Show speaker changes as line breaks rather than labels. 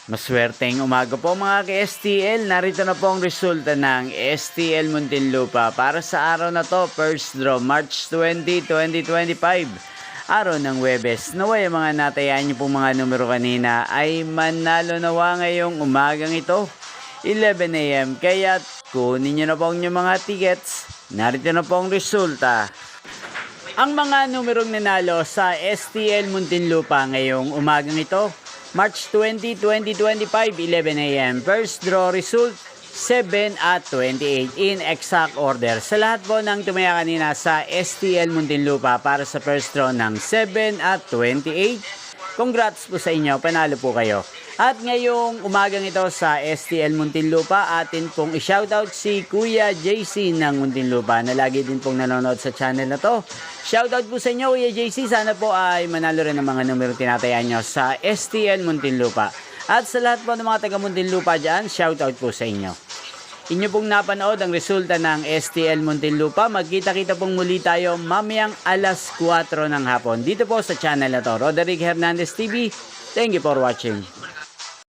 Maswerteng umaga po mga ka-STL. Narito na po ang resulta ng STL Muntinlupa para sa araw na to, first draw March 20, 2025. Araw ng Webes. Naway ang mga natayaan niyo pong mga numero kanina ay manalo nawa ngayong umagang ito, 11 AM. Kaya kunin niyo na po ang inyong mga tickets. Narito na po ang resulta. Ang mga numerong nanalo sa STL Muntinlupa ngayong umagang ito, March 20, 2025, 11 AM. First draw result, 7 at 28 in exact order. Sa lahat po ng tumaya kanina sa STL Muntinlupa para sa first draw ng 7 at 28, congrats po sa inyo, panalo po kayo. At ngayong umagang ito sa STL Muntinlupa, atin pong i-shoutout si Kuya JC ng Muntinlupa na lagi din pong nanonood sa channel na to. Shoutout po sa inyo Kuya JC, sana po ay manalo rin ng mga numero tinatayaan nyo sa STL Muntinlupa. At sa lahat po ng mga taga Muntinlupa dyan, shoutout po sa inyo. Inyo pong napanood ang resulta ng STL Muntinlupa. Magkita-kita pong muli tayo mamayang alas 4 ng hapon dito po sa channel na to, Roderick Hernandez TV. Thank you for watching.